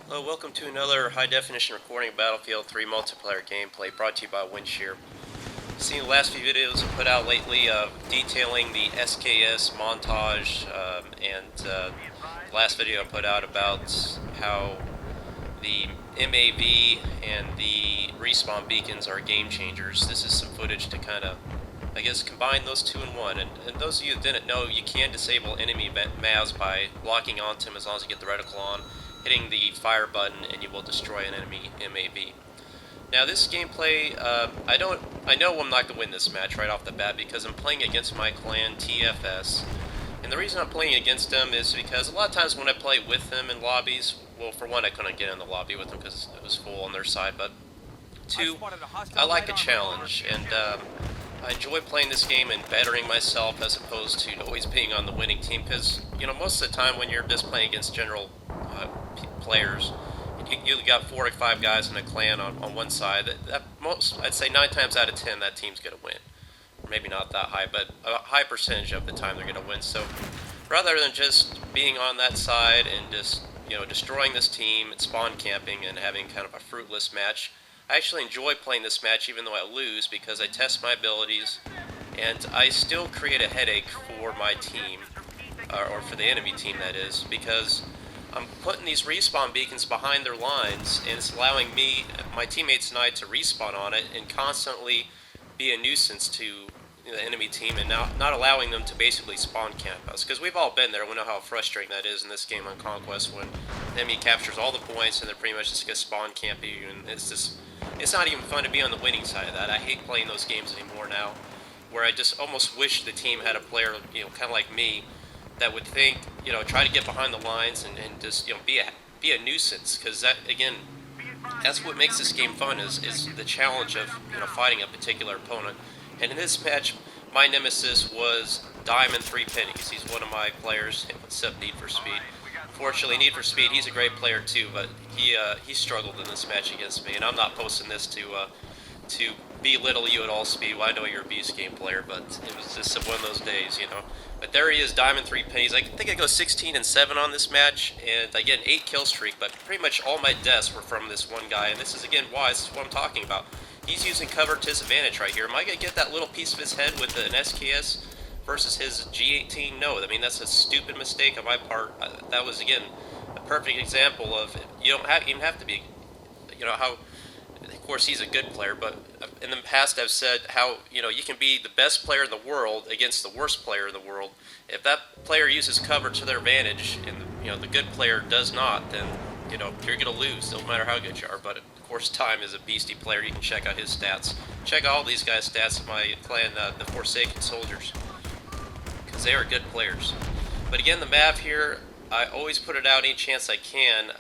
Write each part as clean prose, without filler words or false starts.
Hello, welcome to another high-definition recording of Battlefield 3 multiplayer gameplay brought to you by Windshare. Seen the last few videos I put out lately detailing the SKS montage, and last video I put out about how the MAV and the respawn beacons are game changers. This is some footage to kind of, I guess, combine those two in one. And those of you that didn't know, you can disable enemy MAVs by locking onto them as long as you get the reticle on, hitting the fire button, and you will destroy an enemy MAV. Now this gameplay, I know I'm not going to win this match right off the bat because I'm playing against my clan, TFS. And the reason I'm playing against them is because a lot of times when I play with them in lobbies, well, for one, I couldn't get in the lobby with them because it was full on their side, but two, I like a challenge, and I enjoy playing this game and bettering myself as opposed to always being on the winning team, because, you know, most of the time when you're just playing against general players, you got 4 or 5 guys in a clan on one side, I'd say 9 times out of 10 that team's going to win. Maybe not that high, but a high percentage of the time they're going to win. So rather than just being on that side and just, you know, destroying this team and spawn camping and having kind of a fruitless match, I actually enjoy playing this match even though I lose, because I test my abilities and I still create a headache for my team, or for the enemy team that is, because I'm putting these respawn beacons behind their lines, and it's allowing me, my teammates and I, to respawn on it and constantly be a nuisance to the enemy team, and not allowing them to basically spawn camp us. Because we've all been there, we know how frustrating that is in this game on Conquest, when the enemy captures all the points and they're pretty much just going to spawn camp you, and it's not even fun to be on the winning side of that. I hate playing those games anymore now, where I just almost wish the team had a player, you know, kind of like me, that would think, you know, try to get behind the lines and just, you know, be a nuisance, because that, again, that's what makes this game fun, is the challenge of, you know, fighting a particular opponent. And in this match, my nemesis was Diamond 3 Pennies. He's one of my players, except Need for Speed. Fortunately, Need for Speed, he's a great player too, but he struggled in this match against me, and I'm not posting this to belittle you at all, Speed. Well, I know you're a beast game player, but it was just one of those days, you know. But there he is, Diamond 3 Pennies. I think I go 16-7 on this match, and I get an 8 kill streak, but pretty much all my deaths were from this one guy, and this is, again, why. This is what I'm talking about. He's using cover to his advantage right here. Am I going to get that little piece of his head with an SKS versus his G18? No. I mean, that's a stupid mistake on my part. That was, again, a perfect example of, you don't even have to be, you know, how, of course, he's a good player, but in the past I've said how, you know, you can be the best player in the world against the worst player in the world. If that player uses cover to their advantage and, you know, the good player does not, then, you know, you're going to lose, no matter how good you are. But of course, Time is a beastie player. You can check out his stats. Check out all these guys' stats in my clan, the Forsaken Soldiers, because they are good players. But again, the map here, I always put it out any chance I can.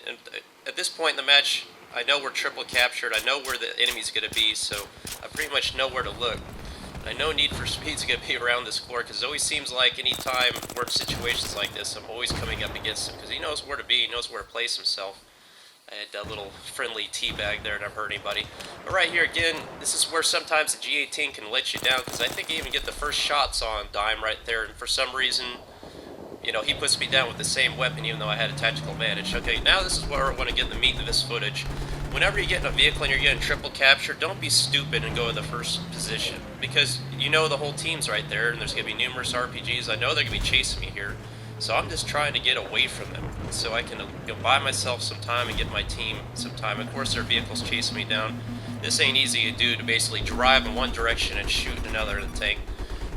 And at this point in the match, I know we're triple captured. I know where the enemy's going to be, so I pretty much know where to look. I know Need for Speed's going to be around this floor, because it always seems like any time we're in situations like this, I'm always coming up against him, because he knows where to be, he knows where to place himself. I had that little friendly teabag there, never hurt anybody. But right here, again, this is where sometimes the G18 can let you down, because I think I even get the first shots on Dime right there, and for some reason, you know, he puts me down with the same weapon even though I had a tactical advantage. Okay, now this is where I want to get the meat of this footage. Whenever you get in a vehicle and you're getting triple capture, don't be stupid and go to the first position, because you know the whole team's right there and there's going to be numerous RPGs. I know they're going to be chasing me here, so I'm just trying to get away from them so I can, you know, buy myself some time and get my team some time. Of course, their vehicles chasing me down. This ain't easy to do, to basically drive in one direction and shoot in another in the tank.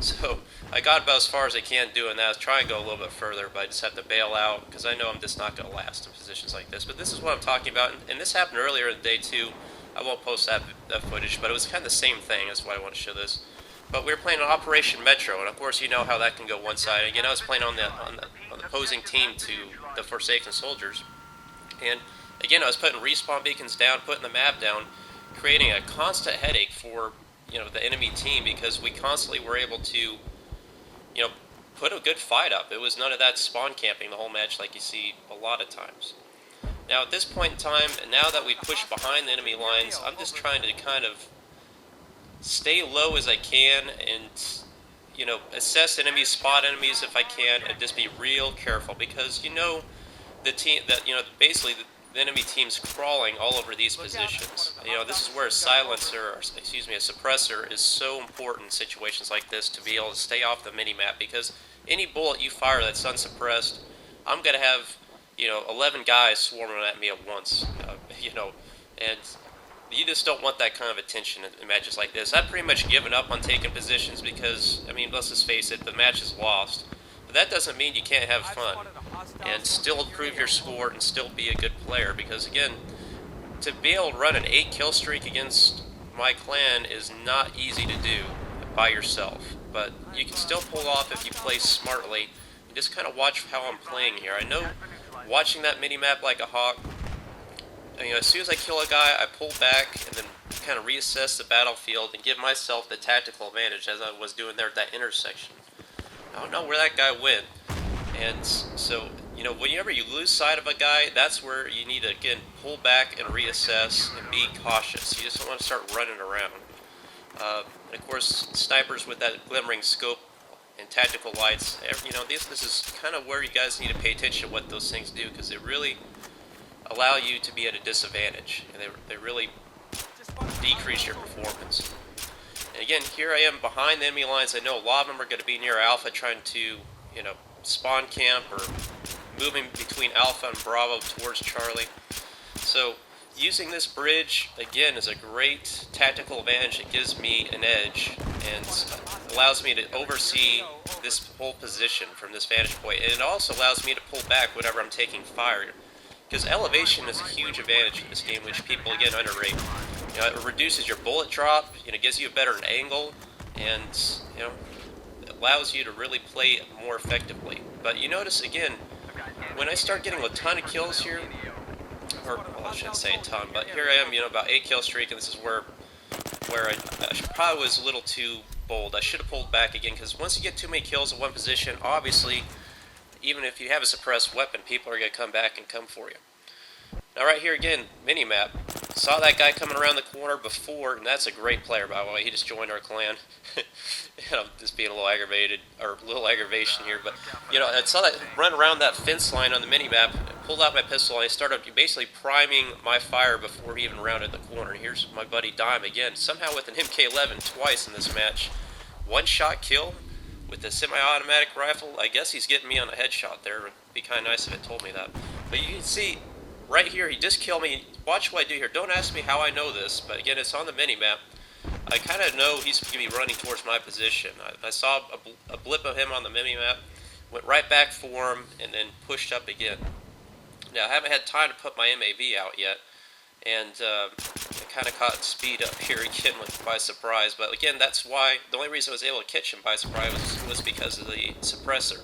So I got about as far as I can doing that. I was trying to go a little bit further, but I just have to bail out because I know I'm just not going to last in positions like this. But this is what I'm talking about, and this happened earlier in the day too. I won't post that footage, but it was kind of the same thing. That's why I want to show this. But we were playing on Operation Metro, and of course you know how that can go one side. Again, I was playing on the opposing team to the Forsaken Soldiers, and again I was putting respawn beacons down, putting the map down, creating a constant headache for, you know, the enemy team, because we constantly were able to, you know, put a good fight up. It was none of that spawn camping the whole match like you see a lot of times. Now at this point in time, now that we push behind the enemy lines, I'm just trying to kind of stay low as I can and, you know, assess enemies, spot enemies if I can, and just be real careful, because, you know, the team that, you know, basically the enemy team's crawling all over these positions. You know, this is where a silencer, or excuse me, a suppressor is so important in situations like this to be able to stay off the mini-map, because any bullet you fire that's unsuppressed, I'm going to have, you know, 11 guys swarming at me at once, you know, and you just don't want that kind of attention in matches like this. I've pretty much given up on taking positions because, I mean, let's just face it, the match is lost. But that doesn't mean you can't have fun and still improve your score and still be a good player, because, again, to be able to run an 8 kill streak against my clan is not easy to do by yourself. But you can still pull off if you play smartly. You just kind of watch how I'm playing here. I know watching that mini-map like a hawk, you know, as soon as I kill a guy, I pull back and then kind of reassess the battlefield and give myself the tactical advantage, as I was doing there at that intersection. I don't know where that guy went, and so, you know, whenever you lose sight of a guy, that's where you need to, again, pull back and reassess and be cautious. You just don't want to start running around. And of course, snipers with that glimmering scope and tactical lights, you know, this is kind of where you guys need to pay attention to what those things do, because they really allow you to be at a disadvantage, and they really decrease your performance. And again, here I am behind the enemy lines. I know a lot of them are going to be near Alpha, trying to, you know, spawn camp or moving between Alpha and Bravo towards Charlie. So using this bridge, again, is a great tactical advantage. It gives me an edge and allows me to oversee this whole position from this vantage point. And it also allows me to pull back whenever I'm taking fire, because elevation is a huge advantage in this game, which people, again, underrate. You know, it reduces your bullet drop, you know, gives you a better angle, and, you know, it allows you to really play more effectively. But you notice, again, when I start getting a ton of kills here, or, well, I shouldn't say a ton, but here I am, you know, about 8 kill streak, and this is where I probably was a little too bold. I should have pulled back again, because once you get too many kills in one position, obviously, even if you have a suppressed weapon, people are going to come back and come for you. Now right here again, mini-map. Saw that guy coming around the corner before, and that's a great player, by the way. He just joined our clan. I'm just being a little aggravated, or a little aggravation here, but, you know, I saw that run around that fence line on the mini-map, pulled out my pistol, and I started basically priming my fire before he even rounded the corner. And here's my buddy Dime again, somehow with an MK11 twice in this match. One-shot kill with the semi-automatic rifle. I guess he's getting me on a headshot there. It'd be kind of nice if it told me that. But you can see, right here, he just killed me. Watch what I do here. Don't ask me how I know this, but again, it's on the mini-map. I kind of know he's going to be running towards my position. I saw a blip of him on the mini-map, went right back for him, and then pushed up again. Now, I haven't had time to put my MAV out yet, and I kind of caught speed up here again by surprise. But again, that's why, the only reason I was able to catch him by surprise was because of the suppressor.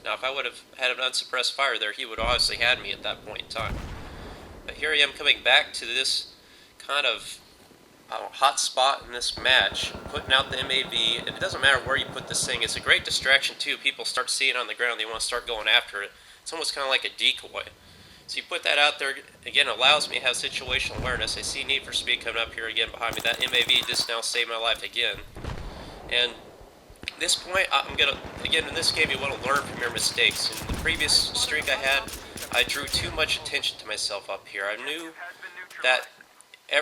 Now, if I would have had an unsuppressed fire there, he would have obviously had me at that point in time. But here I am coming back to this kind of hot spot in this match, putting out the MAV, and it doesn't matter where you put this thing. It's a great distraction too. People start seeing it on the ground, they want to start going after it. It's almost kind of like a decoy. So you put that out there, again, it allows me to have situational awareness. I see Need for Speed coming up here again behind me. That MAV just now saved my life again. And at this point, I'm going to, again, in this game, you want to learn from your mistakes. In the previous streak I had, I drew too much attention to myself up here. I knew that,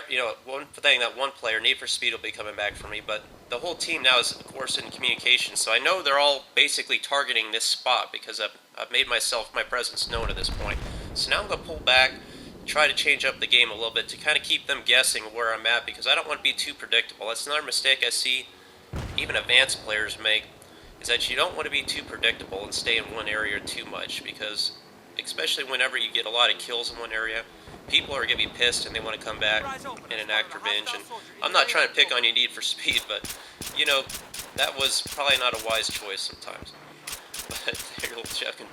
you know, one thing, that one player, Need for Speed, will be coming back for me, but the whole team now is, of course, in communication, so I know they're all basically targeting this spot because I've made my presence known at this point. So now I'm going to pull back, try to change up the game a little bit to kind of keep them guessing where I'm at, because I don't want to be too predictable. That's another mistake I see even advanced players make, is that you don't want to be too predictable and stay in one area too much, because especially whenever you get a lot of kills in one area, people are going to be pissed and they want to come back and enact revenge. And I'm not trying to pick on you, Need for Speed, but, you know, that was probably not a wise choice sometimes. But they're little checking.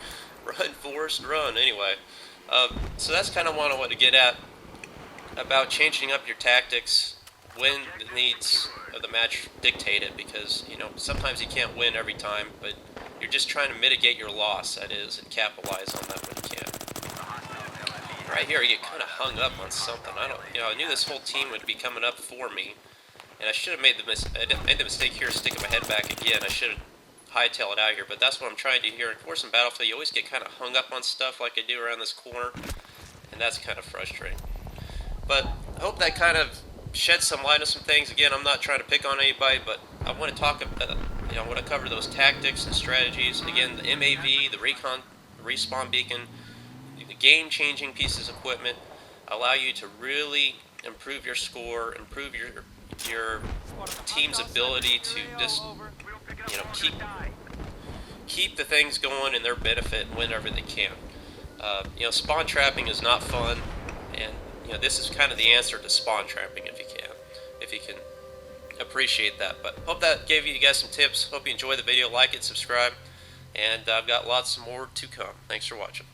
Run, Forrest, run. Anyway, so that's kind of what I want to get at about changing up your tactics when the needs of the match dictate it, because, you know, sometimes you can't win every time, but you're just trying to mitigate your loss, that is, and capitalize on that when you can. Right here, you get kind of hung up on something. I knew this whole team would be coming up for me, and I should have made the mistake here, sticking my head back again. I should have hightailed it out here, but that's what I'm trying to do here. Of course, in Battlefield, you always get kind of hung up on stuff like I do around this corner, and and that's kind of frustrating. But I hope that kind of sheds some light on some things. Again, I'm not trying to pick on anybody, but I want to talk about, I want to cover those tactics and strategies. Again, the MAV, the recon, the respawn beacon, the game-changing pieces of equipment allow you to really improve your score, improve your team's ability to just keep the things going in their benefit whenever they can. Spawn trapping is not fun, and this is kind of the answer to spawn trapping if you can appreciate that. But hope that gave you guys some tips. Hope you enjoy the video. Like it, subscribe, and I've got lots more to come. Thanks for watching.